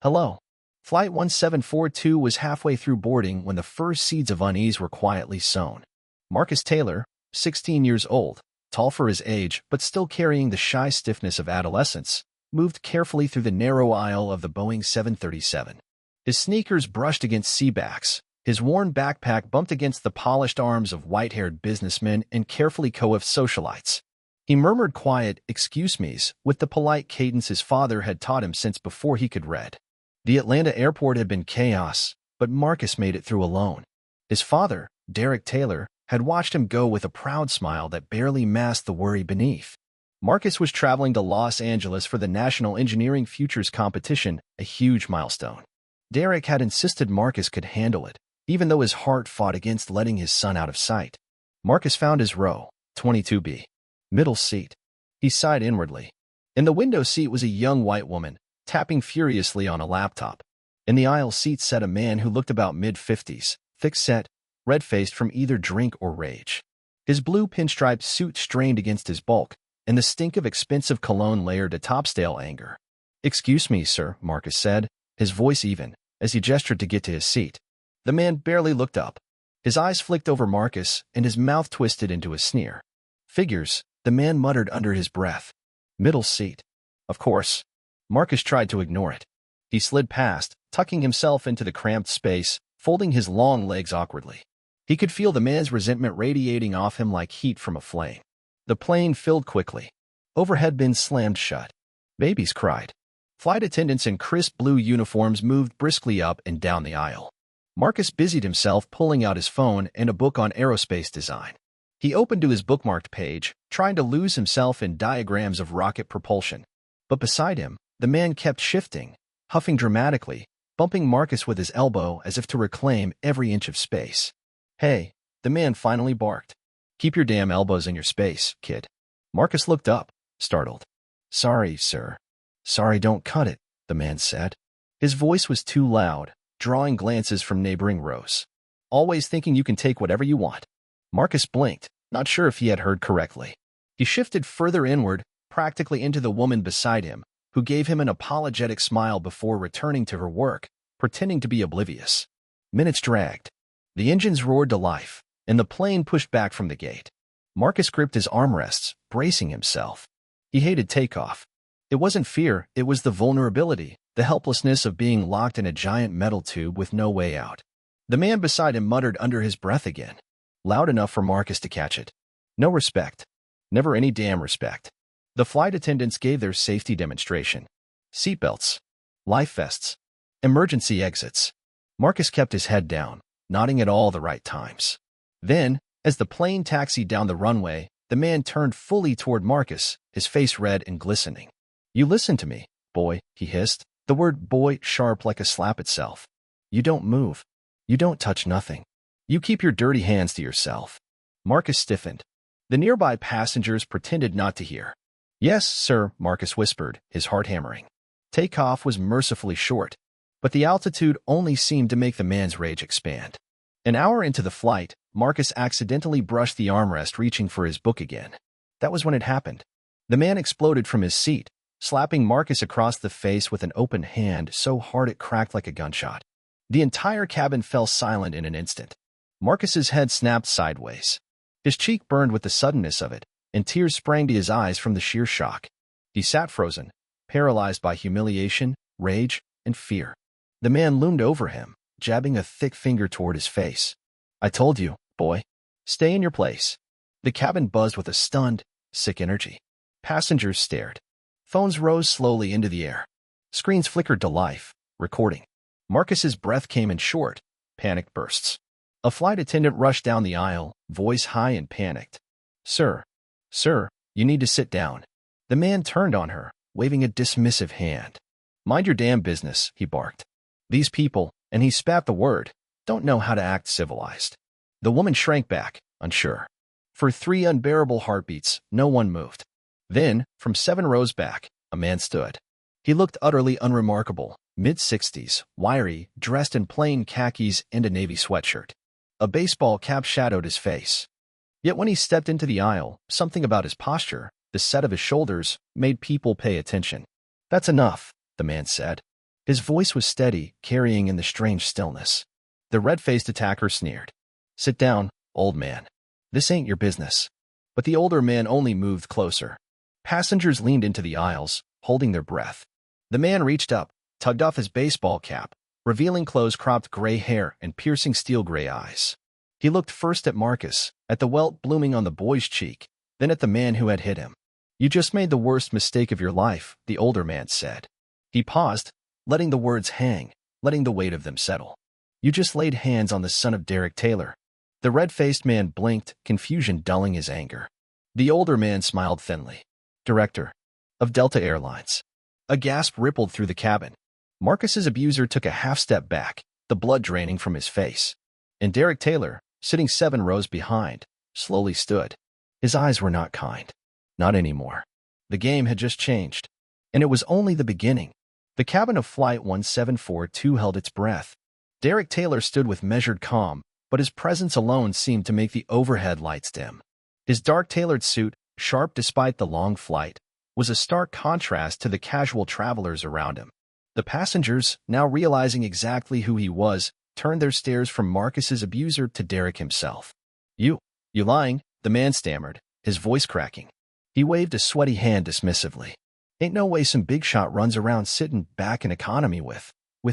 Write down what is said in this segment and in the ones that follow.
Hello. Flight 1742 was halfway through boarding when the first seeds of unease were quietly sown. Marcus Taylor, 16 years old, tall for his age but still carrying the shy stiffness of adolescence, moved carefully through the narrow aisle of the Boeing 737. His sneakers brushed against seatbacks, his worn backpack bumped against the polished arms of white-haired businessmen and carefully coiffed socialites. He murmured quiet "excuse me's" with the polite cadence his father had taught him since before he could read. The Atlanta airport had been chaos, but Marcus made it through alone. His father, Derek Taylor, had watched him go with a proud smile that barely masked the worry beneath. Marcus was traveling to Los Angeles for the National Engineering Futures Competition, a huge milestone. Derek had insisted Marcus could handle it, even though his heart fought against letting his son out of sight. Marcus found his row, 22B. Middle seat. He sighed inwardly. In the window seat was a young white woman, tapping furiously on a laptop. In the aisle seat sat a man who looked about mid-50s, thick-set, red-faced from either drink or rage. His blue pinstriped suit strained against his bulk, and the stink of expensive cologne layered atop stale anger. "Excuse me, sir," Marcus said, his voice even, as he gestured to get to his seat. The man barely looked up. His eyes flicked over Marcus, and his mouth twisted into a sneer. "Figures," the man muttered under his breath. "Middle seat." Of course. Marcus tried to ignore it. He slid past, tucking himself into the cramped space, folding his long legs awkwardly. He could feel the man's resentment radiating off him like heat from a flame. The plane filled quickly. Overhead bins slammed shut. Babies cried. Flight attendants in crisp blue uniforms moved briskly up and down the aisle. Marcus busied himself pulling out his phone and a book on aerospace design. He opened to his bookmarked page, trying to lose himself in diagrams of rocket propulsion. But beside him, the man kept shifting, huffing dramatically, bumping Marcus with his elbow as if to reclaim every inch of space. "Hey," the man finally barked. "Keep your damn elbows in your space, kid." Marcus looked up, startled. "Sorry, sir." "Sorry, don't cut it," the man said. His voice was too loud, drawing glances from neighboring rows. "Always thinking you can take whatever you want." Marcus blinked, not sure if he had heard correctly. He shifted further inward, practically into the woman beside him, who gave him an apologetic smile before returning to her work, pretending to be oblivious. Minutes dragged. The engines roared to life, and the plane pushed back from the gate. Marcus gripped his armrests, bracing himself. He hated takeoff. It wasn't fear, it was the vulnerability, the helplessness of being locked in a giant metal tube with no way out. The man beside him muttered under his breath again, loud enough for Marcus to catch it. No respect. Never any damn respect. The flight attendants gave their safety demonstration. Seatbelts. Life vests. Emergency exits. Marcus kept his head down, nodding at all the right times. Then, as the plane taxied down the runway, the man turned fully toward Marcus, his face red and glistening. "You listen to me, boy," he hissed, the word boy sharp like a slap itself. "You don't move. You don't touch nothing. You keep your dirty hands to yourself." Marcus stiffened. The nearby passengers pretended not to hear. "Yes, sir," Marcus whispered, his heart hammering. Takeoff was mercifully short, but the altitude only seemed to make the man's rage expand. An hour into the flight, Marcus accidentally brushed the armrest reaching for his book again. That was when it happened. The man exploded from his seat, slapping Marcus across the face with an open hand so hard it cracked like a gunshot. The entire cabin fell silent in an instant. Marcus's head snapped sideways. His cheek burned with the suddenness of it, and tears sprang to his eyes from the sheer shock. He sat frozen, paralyzed by humiliation, rage, and fear. The man loomed over him, jabbing a thick finger toward his face. "I told you, boy. Stay in your place." The cabin buzzed with a stunned, sick energy. Passengers stared. Phones rose slowly into the air. Screens flickered to life, recording. Marcus's breath came in short, panicked bursts. A flight attendant rushed down the aisle, voice high and panicked. Sir, you need to sit down." The man turned on her, waving a dismissive hand. "Mind your damn business," he barked. "These people," and he spat the word, "don't know how to act civilized." The woman shrank back, unsure. For 3 unbearable heartbeats, no one moved. Then, from 7 rows back, a man stood. He looked utterly unremarkable, mid-60s, wiry, dressed in plain khakis and a navy sweatshirt. A baseball cap shadowed his face. Yet when he stepped into the aisle, something about his posture, the set of his shoulders, made people pay attention. "That's enough," the man said. His voice was steady, carrying in the strange stillness. The red-faced attacker sneered. "Sit down, old man. This ain't your business." But the older man only moved closer. Passengers leaned into the aisles, holding their breath. The man reached up, tugged off his baseball cap, revealing close-cropped gray hair and piercing steel-gray eyes. He looked first at Marcus, at the welt blooming on the boy's cheek, then at the man who had hit him. "You just made the worst mistake of your life," the older man said. He paused, letting the words hang, letting the weight of them settle. "You just laid hands on the son of Derek Taylor." The red-faced man blinked, confusion dulling his anger. The older man smiled thinly. "Director of Delta Airlines." A gasp rippled through the cabin. Marcus's abuser took a half-step back, the blood draining from his face. And Derek Taylor, sitting 7 rows behind, slowly stood. His eyes were not kind. Not anymore. The game had just changed. And it was only the beginning. The cabin of Flight 1742 held its breath. Derek Taylor stood with measured calm, but his presence alone seemed to make the overhead lights dim. His dark tailored suit, sharp despite the long flight, was a stark contrast to the casual travelers around him. The passengers, now realizing exactly who he was, turned their stares from Marcus's abuser to Derek himself. You lying," the man stammered, his voice cracking. He waved a sweaty hand dismissively. "Ain't no way some big shot runs around sitting back in economy with,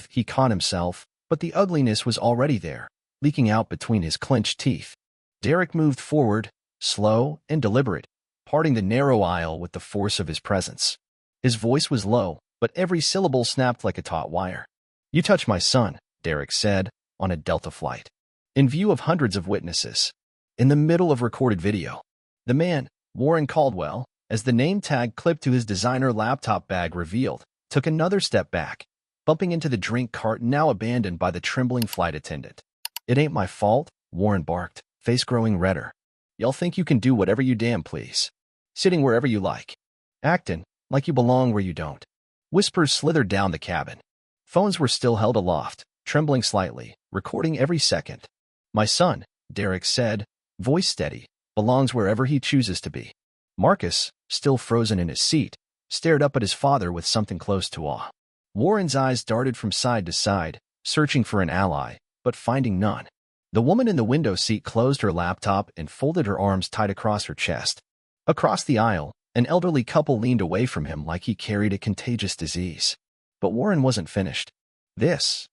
he caught himself, but the ugliness was already there, leaking out between his clenched teeth. Derek moved forward, slow and deliberate, parting the narrow aisle with the force of his presence. His voice was low, but every syllable snapped like a taut wire. "You touch my son," Derek said, on a Delta flight. In view of hundreds of witnesses. In the middle of recorded video. The man, Warren Caldwell, as the name tag clipped to his designer laptop bag revealed, took another step back, bumping into the drink cart now abandoned by the trembling flight attendant. "It ain't my fault," Warren barked, face growing redder. "Y'all think you can do whatever you damn please. Sitting wherever you like. Acting like you belong where you don't." Whispers slithered down the cabin. Phones were still held aloft, trembling slightly, recording every second. "My son," Derek said, voice steady, "belongs wherever he chooses to be." Marcus, still frozen in his seat, stared up at his father with something close to awe. Warren's eyes darted from side to side, searching for an ally, but finding none. The woman in the window seat closed her laptop and folded her arms tight across her chest. Across the aisle, an elderly couple leaned away from him like he carried a contagious disease. But Warren wasn't finished. This,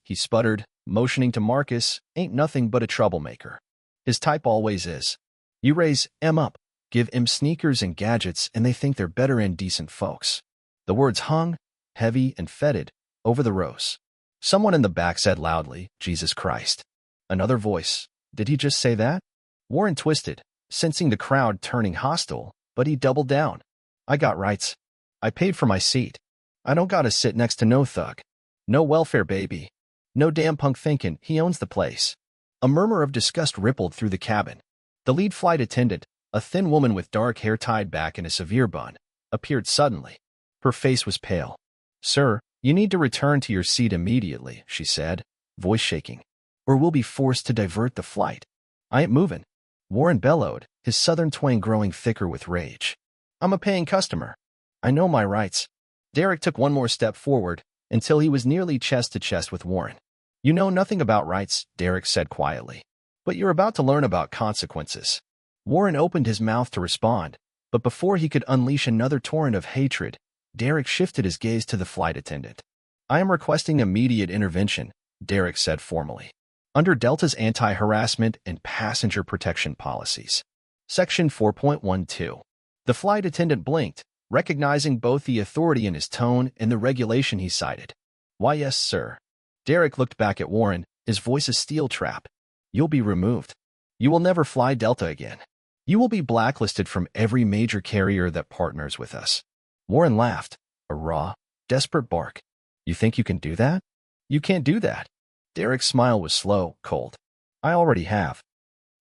he sputtered, motioning to Marcus, "ain't nothing but a troublemaker. His type always is. You raise 'em up, give 'em sneakers and gadgets, and they think they're better and decent folks." The words hung, heavy and fetid, over the rows. Someone in the back said loudly, "Jesus Christ." Another voice, "Did he just say that?" Warren twisted, sensing the crowd turning hostile, but he doubled down. "I got rights. I paid for my seat. I don't gotta sit next to no thug. No welfare baby. No damn punk thinking he owns the place." A murmur of disgust rippled through the cabin. The lead flight attendant, a thin woman with dark hair tied back in a severe bun, appeared suddenly. Her face was pale. "Sir, you need to return to your seat immediately," she said, voice shaking, "or we'll be forced to divert the flight." "I ain't moving," Warren bellowed, his southern twang growing thicker with rage. "I'm a paying customer. I know my rights." Derek took one more step forward, until he was nearly chest to chest with Warren. "You know nothing about rights," Derek said quietly. "But you're about to learn about consequences." Warren opened his mouth to respond, but before he could unleash another torrent of hatred, Derek shifted his gaze to the flight attendant. "I am requesting immediate intervention," Derek said formally. "Under Delta's anti-harassment and passenger protection policies. Section 4.12. The flight attendant blinked, recognizing both the authority in his tone and the regulation he cited. "Why, yes, sir." Derek looked back at Warren, his voice a steel trap. "You'll be removed. You will never fly Delta again. You will be blacklisted from every major carrier that partners with us." Warren laughed, a raw, desperate bark. "You think you can do that?" "You can't do that." Derek's smile was slow, cold. "I already have."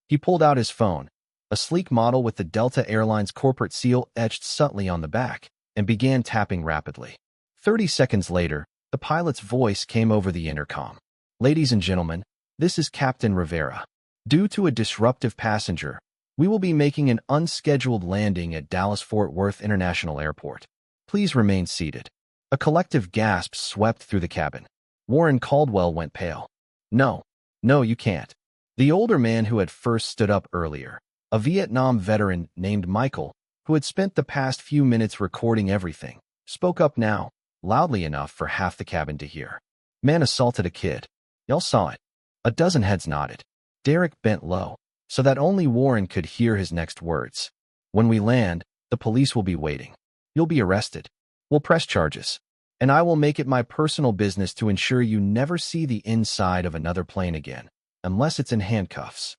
He pulled out his phone, a sleek model with the Delta Airlines corporate seal etched subtly on the back, and began tapping rapidly. 30 seconds later, the pilot's voice came over the intercom. "Ladies and gentlemen, this is Captain Rivera. Due to a disruptive passenger, we will be making an unscheduled landing at Dallas-Fort Worth International Airport. Please remain seated." A collective gasp swept through the cabin. Warren Caldwell went pale. No, no, you can't. The older man who had first stood up earlier, a Vietnam veteran named Michael, who had spent the past few minutes recording everything, spoke up now, loudly enough for half the cabin to hear. Man assaulted a kid. Y'all saw it. A dozen heads nodded. Derek bent low, so that only Warren could hear his next words. When we land, the police will be waiting. You'll be arrested. We'll press charges. And I will make it my personal business to ensure you never see the inside of another plane again, unless it's in handcuffs.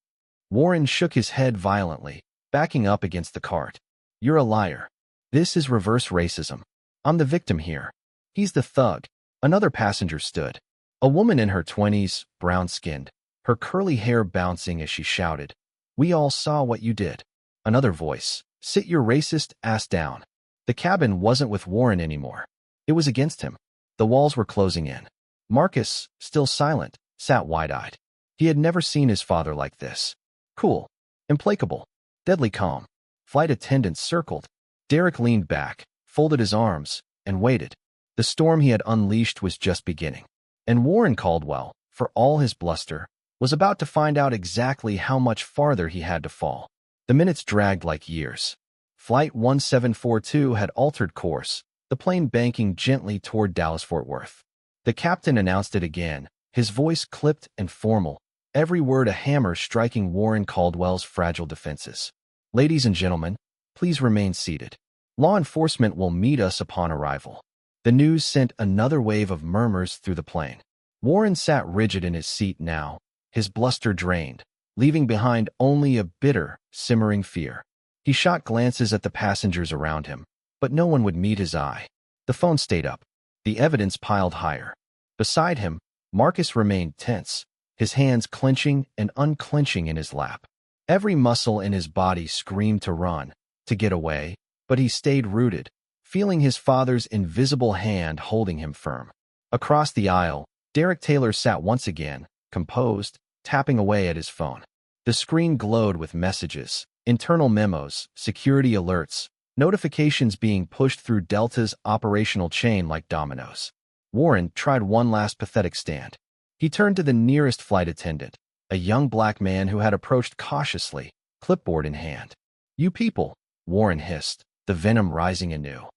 Warren shook his head violently, backing up against the cart. You're a liar. This is reverse racism. I'm the victim here. He's the thug. Another passenger stood. A woman in her 20s, brown-skinned, her curly hair bouncing as she shouted, We all saw what you did. Another voice. Sit your racist ass down. The cabin wasn't with Warren anymore. It was against him. The walls were closing in. Marcus, still silent, sat wide-eyed. He had never seen his father like this. Cool. Implacable. Deadly calm. Flight attendants circled. Derek leaned back, folded his arms, and waited. The storm he had unleashed was just beginning. And Warren Caldwell, for all his bluster, was about to find out exactly how much farther he had to fall. The minutes dragged like years. Flight 1742 had altered course, the plane banking gently toward Dallas-Fort Worth. The captain announced it again, his voice clipped and formal, every word a hammer striking Warren Caldwell's fragile defenses. Ladies and gentlemen, please remain seated. Law enforcement will meet us upon arrival. The news sent another wave of murmurs through the plane. Warren sat rigid in his seat now, his bluster drained, leaving behind only a bitter, simmering fear. He shot glances at the passengers around him, but no one would meet his eye. The phone stayed up. The evidence piled higher. Beside him, Marcus remained tense, his hands clenching and unclenching in his lap. Every muscle in his body screamed to run, to get away, but he stayed rooted, feeling his father's invisible hand holding him firm. Across the aisle, Derek Taylor sat once again, composed, tapping away at his phone. The screen glowed with messages, internal memos, security alerts, notifications being pushed through Delta's operational chain like dominoes. Warren tried one last pathetic stand. He turned to the nearest flight attendant, a young black man who had approached cautiously, clipboard in hand. You people, Warren hissed, the venom rising anew.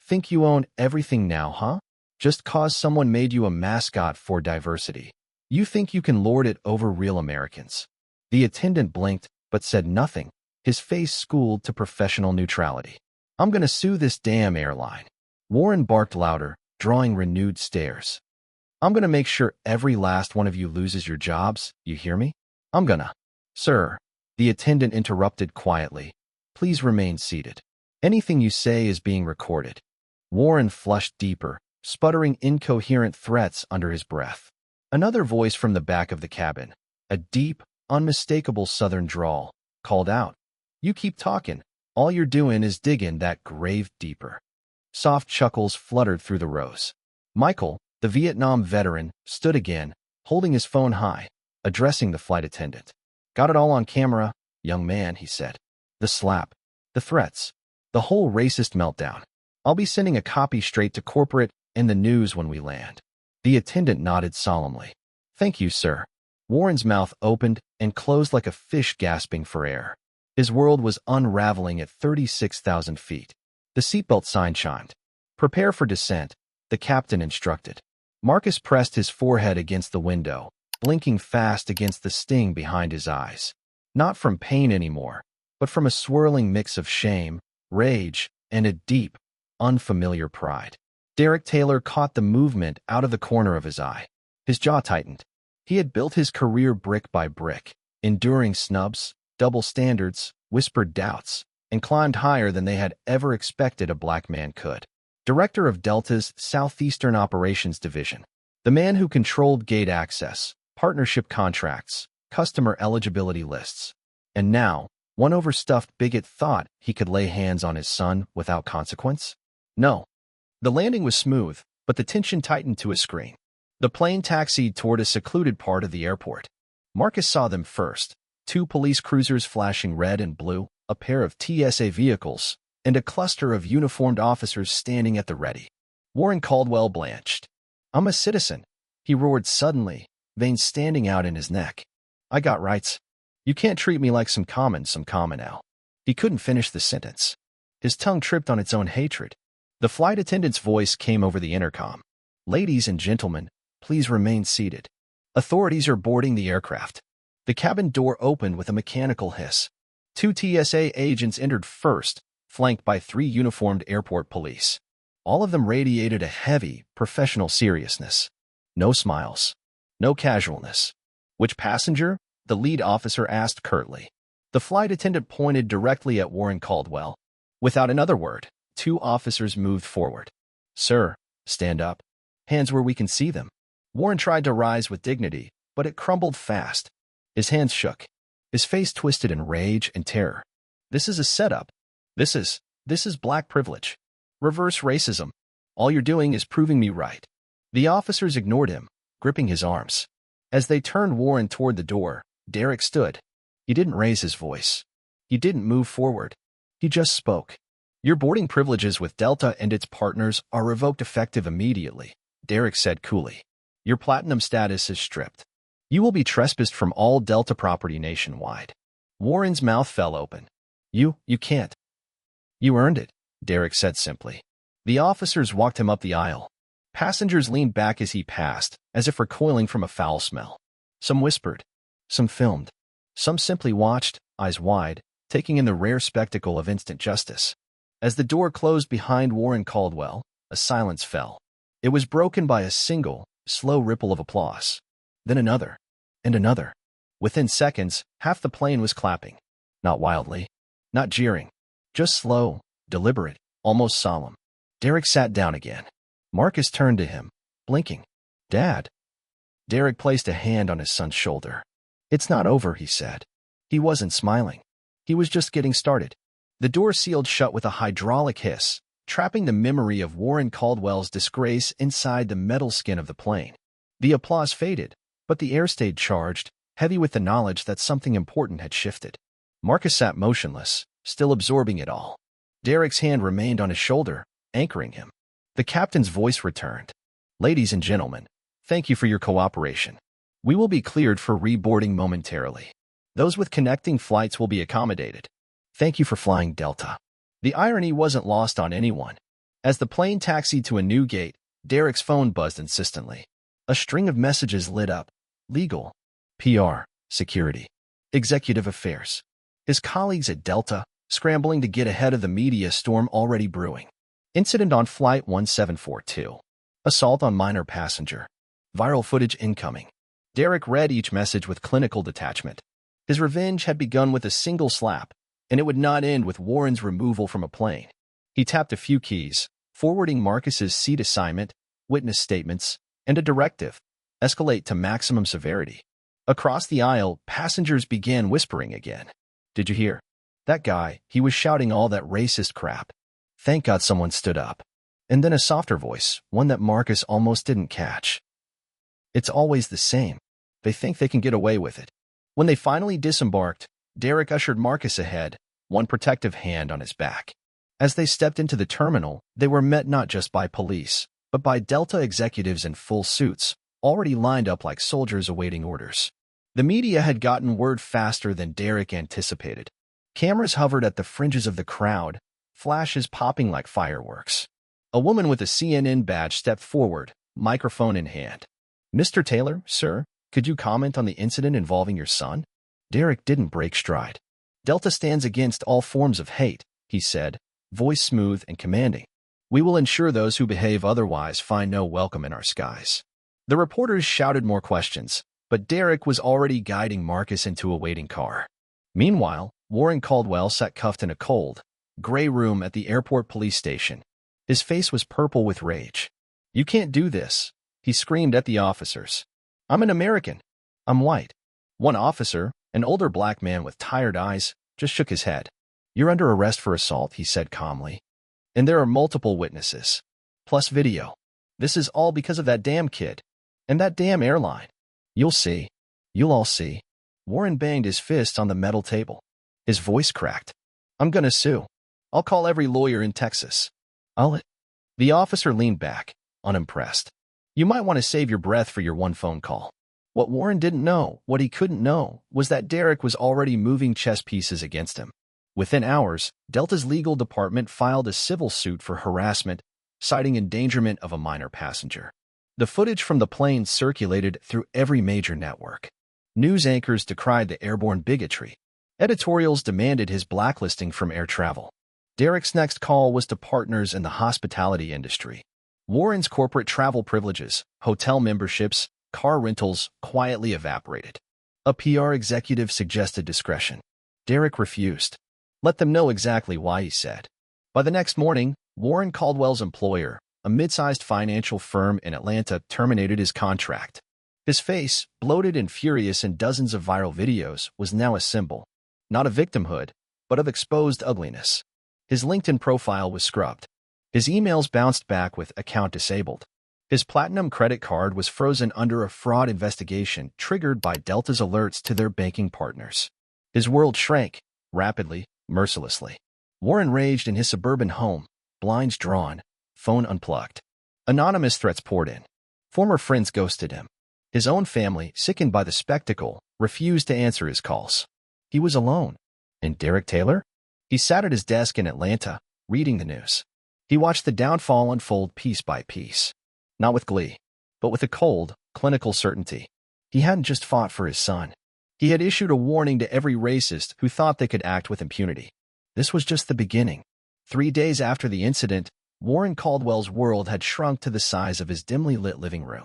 Think you own everything now, huh? Just cause someone made you a mascot for diversity. You think you can lord it over real Americans. The attendant blinked, but said nothing, his face schooled to professional neutrality. I'm gonna sue this damn airline. Warren barked louder, drawing renewed stares. I'm gonna make sure every last one of you loses your jobs, you hear me? I'm gonna. Sir, the attendant interrupted quietly. Please remain seated. Anything you say is being recorded. Warren flushed deeper, sputtering incoherent threats under his breath. Another voice from the back of the cabin, a deep, unmistakable southern drawl, called out, You keep talking. All you're doing is digging that grave deeper. Soft chuckles fluttered through the rows. Michael, the Vietnam veteran, stood again, holding his phone high, addressing the flight attendant. Got it all on camera, young man, he said. The slap, the threats, the whole racist meltdown. I'll be sending a copy straight to corporate and the news when we land. The attendant nodded solemnly. Thank you, sir. Warren's mouth opened and closed like a fish gasping for air. His world was unraveling at 36,000 feet. The seatbelt sign chimed. Prepare for descent, the captain instructed. Marcus pressed his forehead against the window, blinking fast against the sting behind his eyes. Not from pain anymore, but from a swirling mix of shame, rage, and a deep, unfamiliar pride. Derek Taylor caught the movement out of the corner of his eye. His jaw tightened. He had built his career brick by brick, enduring snubs, double standards, whispered doubts, and climbed higher than they had ever expected a black man could. Director of Delta's Southeastern Operations Division, the man who controlled gate access, partnership contracts, customer eligibility lists. And now, one overstuffed bigot thought he could lay hands on his son without consequence? No. The landing was smooth, but the tension tightened to a scream. The plane taxied toward a secluded part of the airport. Marcus saw them first, 2 police cruisers flashing red and blue, a pair of TSA vehicles, and a cluster of uniformed officers standing at the ready. Warren Caldwell blanched. I'm a citizen, he roared suddenly, veins standing out in his neck. I got rights. You can't treat me like some common now. He couldn't finish the sentence. His tongue tripped on its own hatred. The flight attendant's voice came over the intercom. Ladies and gentlemen, please remain seated. Authorities are boarding the aircraft. The cabin door opened with a mechanical hiss. 2 TSA agents entered first, flanked by 3 uniformed airport police. All of them radiated a heavy, professional seriousness. No smiles. No casualness. Which passenger? The lead officer asked curtly. The flight attendant pointed directly at Warren Caldwell. Without another word, 2 officers moved forward. Sir, stand up. Hands where we can see them. Warren tried to rise with dignity, but it crumbled fast. His hands shook. His face twisted in rage and terror. This is a setup. This is black privilege. Reverse racism. All you're doing is proving me right. The officers ignored him, gripping his arms. As they turned Warren toward the door, Derek stood. He didn't raise his voice. He didn't move forward. He just spoke. Your boarding privileges with Delta and its partners are revoked effective immediately, Derek said coolly. Your platinum status is stripped. You will be trespassed from all Delta property nationwide. Warren's mouth fell open. You can't. You earned it, Derek said simply. The officers walked him up the aisle. Passengers leaned back as he passed, as if recoiling from a foul smell. Some whispered. Some filmed. Some simply watched, eyes wide, taking in the rare spectacle of instant justice. As the door closed behind Warren Caldwell, a silence fell. It was broken by a single, slow ripple of applause. Then another. And another. Within seconds, half the plane was clapping. Not wildly. Not jeering. Just slow, deliberate, almost solemn. Derek sat down again. Marcus turned to him, blinking. Dad. Derek placed a hand on his son's shoulder. It's not over, he said. He wasn't smiling. He was just getting started. The door sealed shut with a hydraulic hiss, trapping the memory of Warren Caldwell's disgrace inside the metal skin of the plane. The applause faded, but the air stayed charged, heavy with the knowledge that something important had shifted. Marcus sat motionless, still absorbing it all. Derek's hand remained on his shoulder, anchoring him. The captain's voice returned. Ladies and gentlemen, thank you for your cooperation. We will be cleared for reboarding momentarily. Those with connecting flights will be accommodated. Thank you for flying Delta. The irony wasn't lost on anyone. As the plane taxied to a new gate, Derek's phone buzzed insistently. A string of messages lit up. Legal, PR, security, executive affairs. His colleagues at Delta, scrambling to get ahead of the media storm already brewing. Incident on Flight 1742. Assault on minor passenger. Viral footage incoming. Derek read each message with clinical detachment. His revenge had begun with a single slap, and it would not end with Warren's removal from a plane. He tapped a few keys, forwarding Marcus's seat assignment, witness statements, and a directive. Escalate to maximum severity. Across the aisle, passengers began whispering again. Did you hear? That guy, he was shouting all that racist crap. Thank God someone stood up. And then a softer voice, one that Marcus almost didn't catch. It's always the same. They think they can get away with it. When they finally disembarked, Derek ushered Marcus ahead, one protective hand on his back. As they stepped into the terminal, they were met not just by police, but by Delta executives in full suits, already lined up like soldiers awaiting orders. The media had gotten word faster than Derek anticipated. Cameras hovered at the fringes of the crowd, flashes popping like fireworks. A woman with a CNN badge stepped forward, microphone in hand. Mr. Taylor, sir, could you comment on the incident involving your son? Derek didn't break stride. Delta stands against all forms of hate, he said, voice smooth and commanding. We will ensure those who behave otherwise find no welcome in our skies. The reporters shouted more questions, but Derek was already guiding Marcus into a waiting car. Meanwhile, Warren Caldwell sat cuffed in a cold, gray room at the airport police station. His face was purple with rage. You can't do this, he screamed at the officers. I'm an American. I'm white. One officer, an older black man with tired eyes, just shook his head. You're under arrest for assault, he said calmly. And there are multiple witnesses. Plus video. This is all because of that damn kid. And that damn airline. You'll see. You'll all see. Warren banged his fist on the metal table. His voice cracked. I'm gonna sue. I'll call every lawyer in Texas. The The officer leaned back, unimpressed. You might want to save your breath for your one phone call. What Warren didn't know, what he couldn't know, was that Derek was already moving chess pieces against him. Within hours, Delta's legal department filed a civil suit for harassment, citing endangerment of a minor passenger. The footage from the plane circulated through every major network. News anchors decried the airborne bigotry. Editorials demanded his blacklisting from air travel. Derek's next call was to partners in the hospitality industry. Warren's corporate travel privileges, hotel memberships, car rentals quietly evaporated. A PR executive suggested discretion. Derek refused. Let them know exactly why, he said. By the next morning, Warren Caldwell's employer, a mid-sized financial firm in Atlanta, terminated his contract. His face, bloated and furious in dozens of viral videos, was now a symbol, not of victimhood, but of exposed ugliness. His LinkedIn profile was scrubbed. His emails bounced back with account disabled. His platinum credit card was frozen under a fraud investigation triggered by Delta's alerts to their banking partners. His world shrank, rapidly, mercilessly. Warren raged in his suburban home, blinds drawn, phone unplugged. Anonymous threats poured in. Former friends ghosted him. His own family, sickened by the spectacle, refused to answer his calls. He was alone. And Derek Taylor? He sat at his desk in Atlanta, reading the news. He watched the downfall unfold piece by piece. Not with glee, but with a cold, clinical certainty. He hadn't just fought for his son. He had issued a warning to every racist who thought they could act with impunity. This was just the beginning. 3 days after the incident, Warren Caldwell's world had shrunk to the size of his dimly lit living room.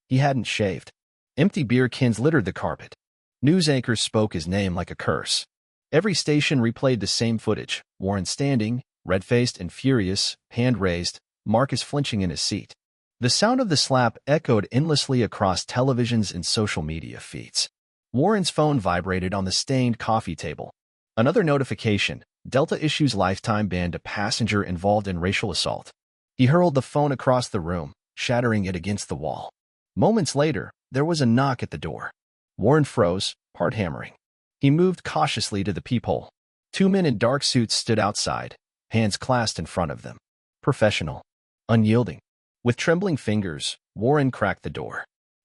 He hadn't shaved. Empty beer cans littered the carpet. News anchors spoke his name like a curse. Every station replayed the same footage, Warren standing, red-faced and furious, hand raised, Marcus flinching in his seat. The sound of the slap echoed endlessly across televisions and social media feeds. Warren's phone vibrated on the stained coffee table. Another notification: Delta issues lifetime ban to passenger involved in racial assault. He hurled the phone across the room, shattering it against the wall. Moments later, there was a knock at the door. Warren froze, heart hammering. He moved cautiously to the peephole. 2 men in dark suits stood outside, hands clasped in front of them. Professional. Unyielding. With trembling fingers, Warren cracked the door.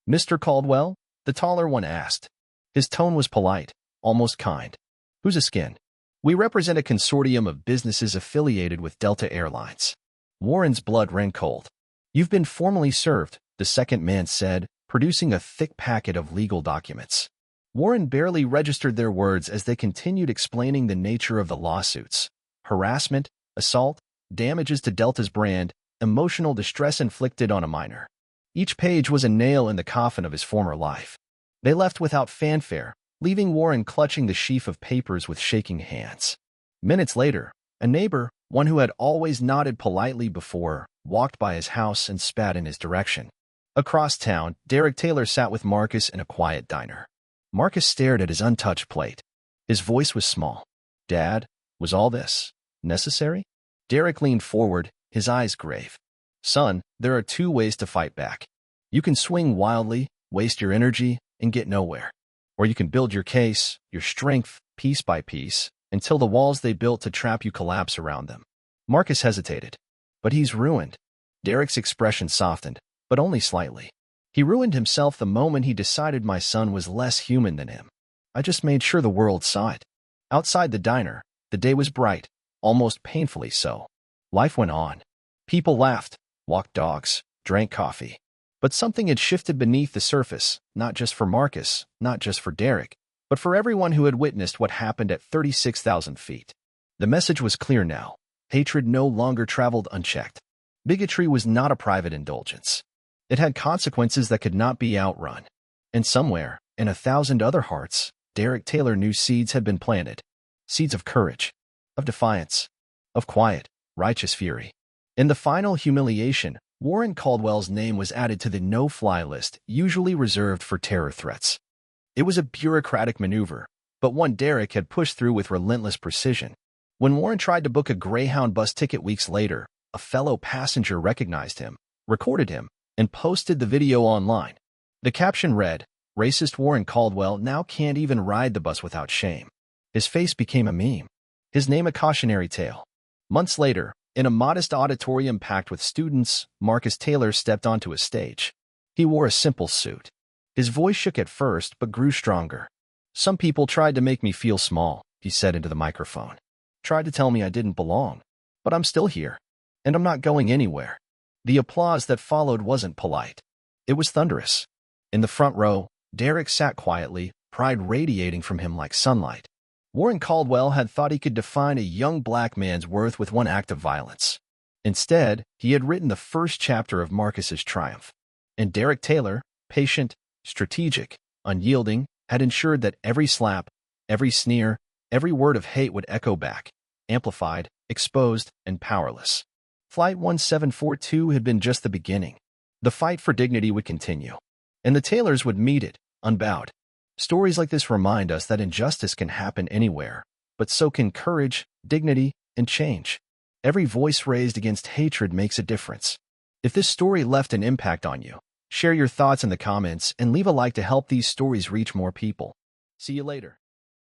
"Mr. Caldwell?" the taller one asked. His tone was polite, almost kind. "Who's a skin?" "We represent a consortium of businesses affiliated with Delta Airlines." Warren's blood ran cold. "You've been formally served," the second man said, producing a thick packet of legal documents. Warren barely registered their words as they continued explaining the nature of the lawsuits: harassment, assault, damages to Delta's brand, emotional distress inflicted on a minor. Each page was a nail in the coffin of his former life. They left without fanfare, leaving Warren clutching the sheaf of papers with shaking hands. Minutes later, a neighbor, one who had always nodded politely before, walked by his house and spat in his direction. Across town, Derek Taylor sat with Marcus in a quiet diner. Marcus stared at his untouched plate. His voice was small. "Dad, was all this necessary?" Derek leaned forward, his eyes grave. "Son, there are 2 ways to fight back. You can swing wildly, waste your energy, and get nowhere. Or you can build your case, your strength, piece by piece, until the walls they built to trap you collapse around them." Marcus hesitated. "But he's ruined." Derek's expression softened, but only slightly. "He ruined himself the moment he decided my son was less human than him. I just made sure the world saw it." Outside the diner, the day was bright, almost painfully so. Life went on. People laughed, walked dogs, drank coffee. But something had shifted beneath the surface, not just for Marcus, not just for Derek, but for everyone who had witnessed what happened at 36,000 feet. The message was clear now. Hatred no longer traveled unchecked. Bigotry was not a private indulgence. It had consequences that could not be outrun. And somewhere, in 1,000 other hearts, Derek Taylor knew seeds had been planted. Seeds of courage, of defiance, of quiet, righteous fury. In the final humiliation, Warren Caldwell's name was added to the no-fly list, usually reserved for terror threats. It was a bureaucratic maneuver, but one Derek had pushed through with relentless precision. When Warren tried to book a Greyhound bus ticket weeks later, a fellow passenger recognized him, recorded him, and posted the video online. The caption read, "Racist Warren Caldwell now can't even ride the bus without shame." His face became a meme. His name a cautionary tale. Months later, In a modest auditorium packed with students, Marcus Taylor stepped onto a stage. He wore a simple suit. His voice shook at first but grew stronger. "Some people tried to make me feel small," he said into the microphone. "Tried to tell me I didn't belong. But I'm still here. And I'm not going anywhere." The applause that followed wasn't polite. It was thunderous. In the front row, Derek sat quietly, pride radiating from him like sunlight. Warren Caldwell had thought he could define a young black man's worth with one act of violence. Instead, he had written the first chapter of Marcus's triumph. And Derek Taylor, patient, strategic, unyielding, had ensured that every slap, every sneer, every word of hate would echo back, amplified, exposed, and powerless. Flight 1742 had been just the beginning. The fight for dignity would continue. And the Taylors would meet it, unbowed. Stories like this remind us that injustice can happen anywhere, but so can courage, dignity, and change. Every voice raised against hatred makes a difference. If this story left an impact on you, share your thoughts in the comments and leave a like to help these stories reach more people. See you later.